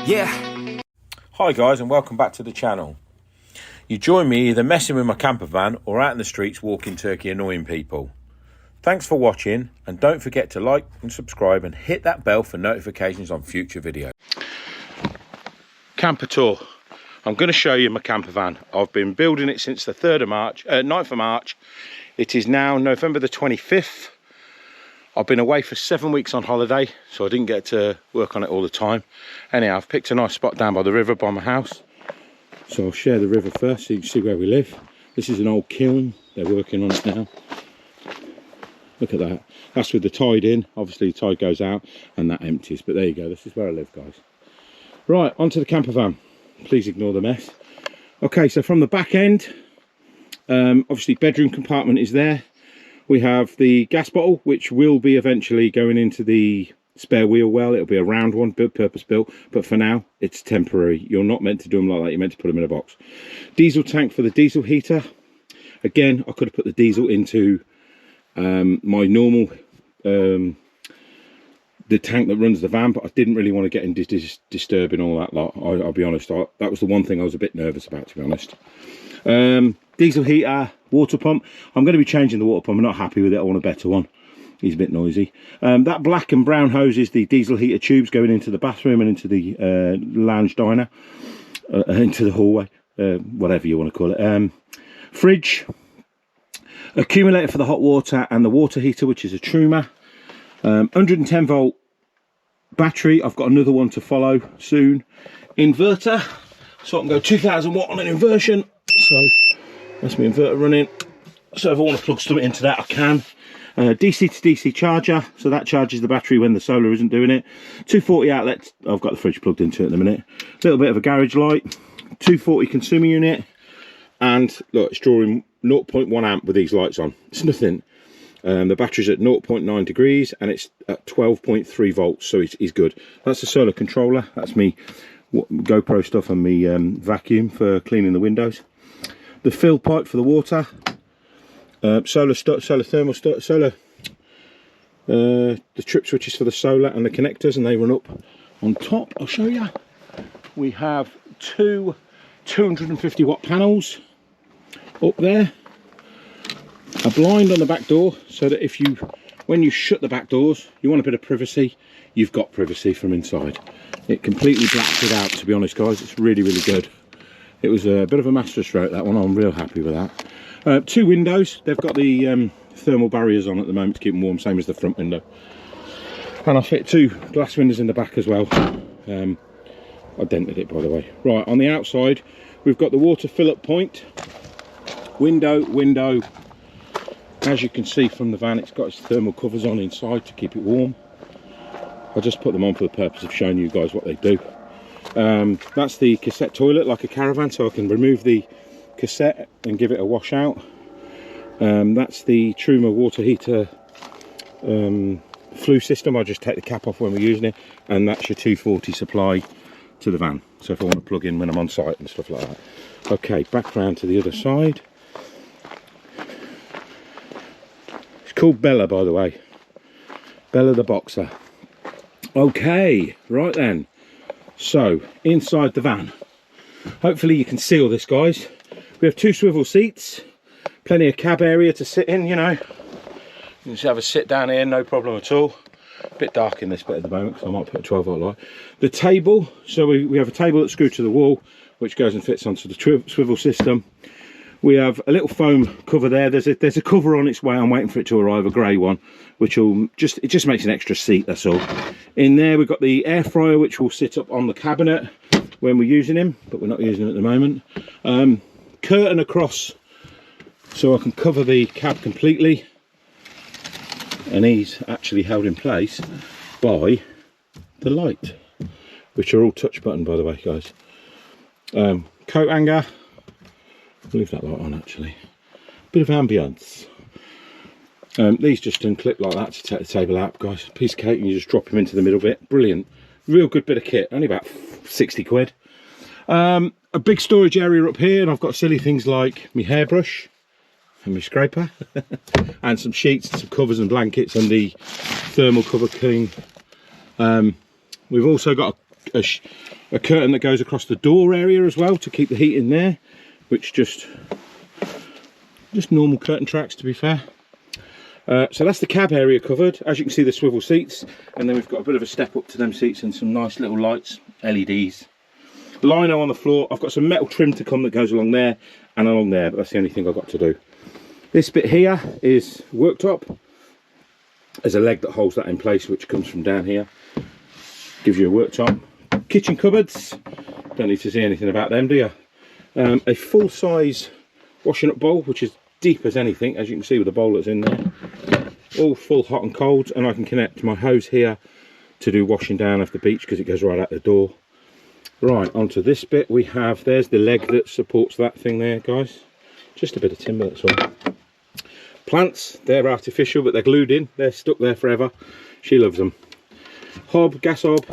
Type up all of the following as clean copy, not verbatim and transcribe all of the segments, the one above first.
Yeah. Hi guys, and welcome back to the channel. You join me either messing with my camper van or out in the streets walking turkey annoying people. Thanks for watching, and don't forget to like and subscribe and hit that bell for notifications on future videos. Camper tour. I'm going to show you my camper van. I've been building it since the 9th of March. It is now November the 25th. I've been away for 7 weeks on holiday, so I didn't get to work on it all the time. Anyhow, I've picked a nice spot down by the river by my house. So I'll share the river first so you can see where we live. This is an old kiln. They're working on it now. Look at that. That's with the tide in. Obviously the tide goes out and that empties. But there you go. This is where I live, guys. Right, onto the camper van. Please ignore the mess. Okay, so from the back end, obviously bedroom compartment is there. We have the gas bottle, which will be eventually going into the spare wheel well. It'll be a round one, purpose built, but for now it's temporary. You're not meant to do them like that. You're meant to put them in a box. Diesel tank for the diesel heater. Again, I could have put the diesel into my normal the tank that runs the van, but I didn't really want to get into disturbing all that lot. I'll be honest, that was the one thing I was a bit nervous about, to be honest. Diesel heater, water pump. I'm going to be changing the water pump. I'm not happy with it. I want a better one. He's a bit noisy. That black and brown hose is the diesel heater tubes going into the bathroom and into the lounge diner, into the hallway, whatever you want to call it. Fridge, accumulator for the hot water, and the water heater, which is a Truma. 110 volt battery. I've got another one to follow soon. Inverter, so I can go 2000 watt on an inversion. So that's my inverter running. So if I want to plug something into that, I can. DC to DC charger, so that charges the battery when the solar isn't doing it. 240 outlets. I've got the fridge plugged into it at the minute. A little bit of a garage light. 240 consumer unit, and look, it's drawing 0.1 amp with these lights on. It's nothing. The battery's at 0.9 degrees and it's at 12.3 volts, so it's good. That's the solar controller. That's me GoPro stuff and me vacuum for cleaning the windows. The fill pipe for the water. Solar thermal solar. The trip switches for the solar and the connectors, and they run up on top. I'll show you. We have two 250 watt panels up there. A blind on the back door, so that when you shut the back doors, you want a bit of privacy, you've got privacy from inside. It completely blacks it out, to be honest, guys. It's really, really good. It was a bit of a masterstroke, that one. I'm real happy with that. 2 windows. They've got the thermal barriers on at the moment to keep them warm, same as the front window. And I fit 2 glass windows in the back as well. I dented it, by the way. Right, on the outside, we've got the water fill-up point. Window. As you can see from the van, it's got its thermal covers on inside to keep it warm. I just put them on for the purpose of showing you guys what they do. That's the cassette toilet, like a caravan, so I can remove the cassette and give it a wash out. That's the Truma water heater flue system. I just take the cap off when we're using it, and that's your 240 supply to the van, so if I want to plug in when I'm on site and stuff like that. Okay, back round to the other side. Called Bella, by the way. Bella the boxer. Okay, right then. So, inside the van. Hopefully you can see all this, guys. We have 2 swivel seats. Plenty of cab area to sit in, you know. You can just have a sit down here, no problem at all. A bit dark in this bit at the moment, so I might put a 12 volt light. The table. So we have a table that's screwed to the wall, which goes and fits onto the swivel system. We have a little foam cover there. There's a cover on its way. I'm waiting for it to arrive, a grey one, which will it just makes an extra seat, that's all. In there we've got the air fryer, which will sit up on the cabinet when we're using him, but we're not using him at the moment. Curtain across, so I can cover the cab completely, and he's actually held in place by the light, which are all touch button, by the way, guys. Coat hanger. I'll leave that light on, actually. Bit of ambience. These just unclip like that to take the table out, guys. Piece of cake, and you just drop him into the middle bit. Brilliant. Real good bit of kit. Only about 60 quid. A big storage area up here, and I've got silly things like my hairbrush and my scraper and some sheets, some covers and blankets, and the thermal cover king. We've also got a curtain that goes across the door area as well to keep the heat in there, which just normal curtain tracks, to be fair. So that's the cab area covered. As you can see, the swivel seats, and then we've got a bit of a step up to them seats and some nice little lights, LEDs. Lino on the floor. I've got some metal trim to come that goes along there and along there, but that's the only thing I've got to do. This bit here is worktop. There's a leg that holds that in place, which comes from down here. Gives you a worktop. Kitchen cupboards. Don't need to see anything about them, do you? A full-size washing up bowl, which is deep as anything, as you can see with the bowl that's in there. All full hot and cold, and I can connect my hose here to do washing down off the beach because it goes right out the door. Right, onto this bit we have, there's the leg that supports that thing there, guys. Just a bit of timber, that's all. Plants, they're artificial, but they're glued in. They're stuck there forever. She loves them. Hob, gas hob,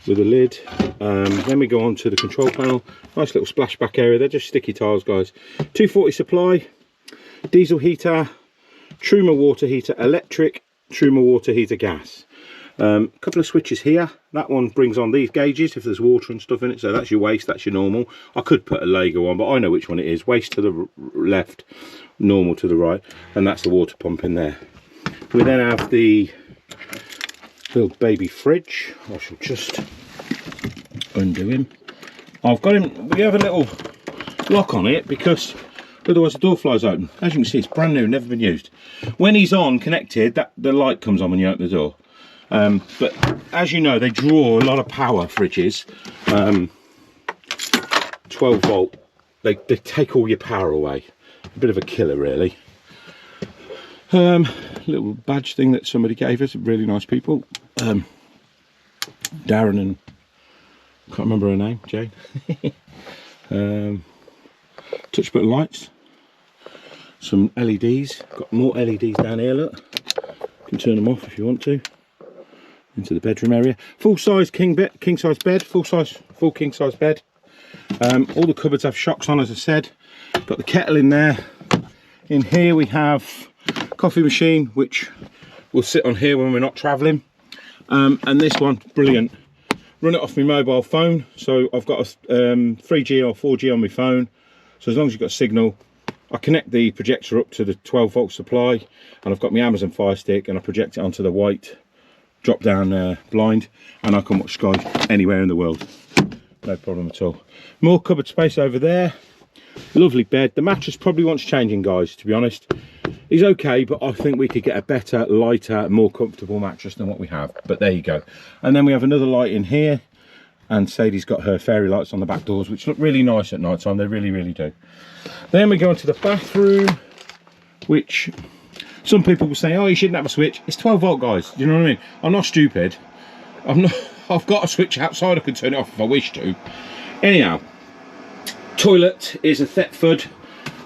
with a lid. Then we go on to the control panel. Nice little splashback area. They're just sticky tiles, guys. 240 supply, diesel heater, Truma water heater, electric, Truma water heater, gas. A couple of switches here. That one brings on these gauges if there's water and stuff in it, so that's your waste, that's your normal. I could put a Lego on, but I know which one it is. Waste to the left, normal to the right, and that's the water pump in there. We then have the little baby fridge. I shall just undo him. I've got him, we have a little lock on it because otherwise the door flies open. As you can see, it's brand new, never been used. When he's on, connected, the light comes on when you open the door. But as you know, they draw a lot of power, fridges. 12 volt, they take all your power away. A bit of a killer, really. Little badge thing that somebody gave us, really nice people. Darren and, can't remember her name, Jane. Touch button lights. Some LEDs, got more LEDs down here, look. You can turn them off if you want to. Into the bedroom area. Full size king size bed, full king size bed. All the cupboards have shocks on, as I said. Got the kettle in there. In here we have coffee machine, which will sit on here when we're not travelling. And this one, brilliant. Run it off my mobile phone. So I've got a 3G or 4G on my phone. So as long as you've got signal, I connect the projector up to the 12 volt supply, and I've got my Amazon Fire Stick, and I project it onto the white drop down blind, and I can watch Sky anywhere in the world, no problem at all. More cupboard space over there. Lovely bed. The mattress probably wants changing, guys, to be honest. He's okay, but I think we could get a better, lighter, more comfortable mattress than what we have, but there you go. And then we have another light in here, and Sadie's got her fairy lights on the back doors, which look really nice at night time. They really do. Then we go into the bathroom, which some people will say, oh, you shouldn't have a switch. It's 12 volt, guys. Do you know what I mean? I'm not stupid. I've got a switch outside. I can turn it off if I wish to. Anyhow, toilet is a Thetford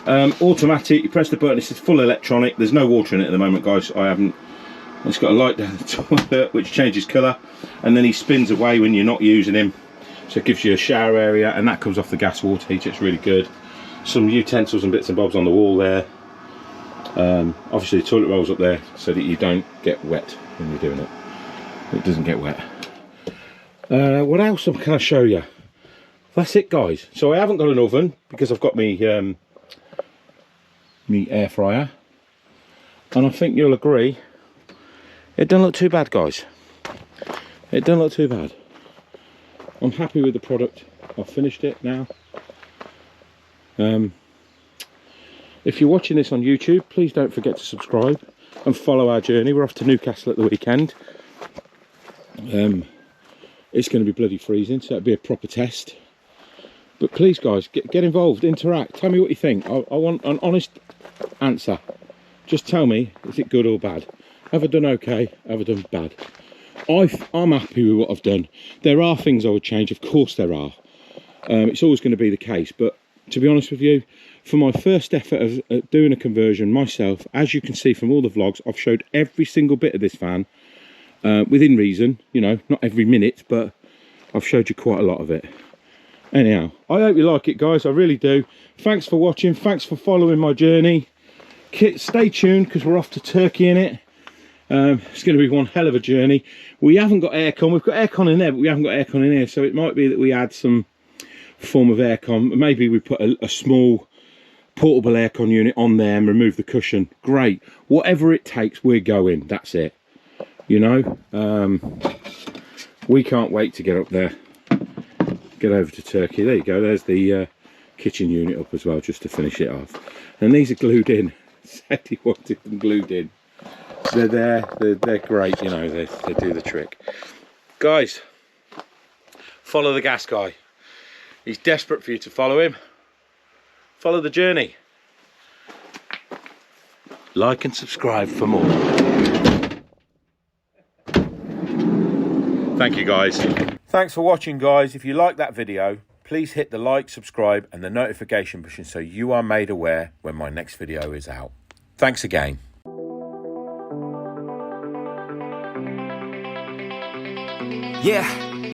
automatic. You press the button. It's full electronic. There's no water in it at the moment, guys. It's got a light down the toilet which changes colour, and then he spins away when you're not using him. So it gives you a shower area, and that comes off the gas water heater. It's really good. Some utensils and bits and bobs on the wall there. Obviously the toilet rolls up there so that you don't get wet when you're doing it. It doesn't get wet. What else can I show you? That's it, guys. So I haven't got an oven because I've got me air fryer, and I think you'll agree it doesn't look too bad, guys. It doesn't look too bad. I'm happy with the product. I've finished it now. If you're watching this on YouTube, please don't forget to subscribe and follow our journey. We're off to Newcastle at the weekend. It's going to be bloody freezing, so it'll be a proper test. But please, guys, get involved, interact. Tell me what you think. I want an honest answer. Just tell me, is it good or bad? Have I done okay? Have I done bad? I'm happy with what I've done. There are things I would change, of course there are. It's always going to be the case, but to be honest with you, for my first effort of doing a conversion myself, as you can see from all the vlogs, I've showed every single bit of this van within reason, you know, not every minute, but I've showed you quite a lot of it. Anyhow, I hope you like it, guys. I really do. Thanks for watching. Thanks for following my journey. Stay tuned because we're off to Turkey in it. It's going to be one hell of a journey. We haven't got aircon. We've got aircon in there, but we haven't got aircon in here. So it might be that we add some form of aircon. Maybe we put a small portable aircon unit on there and remove the cushion. Great. Whatever it takes, we're going. That's it. You know, we can't wait to get up there. Get over to Turkey. There you go. There's the kitchen unit up as well, just to finish it off. And these are glued in. Said he wanted them glued in. They're there. They're great. You know, they do the trick. Guys, follow the gas guy. He's desperate for you to follow him. Follow the journey. Like and subscribe for more. Thank you, guys. Thanks for watching, guys. If you like that video, please hit the like, subscribe and the notification button so you are made aware when my next video is out. Thanks again. Yeah.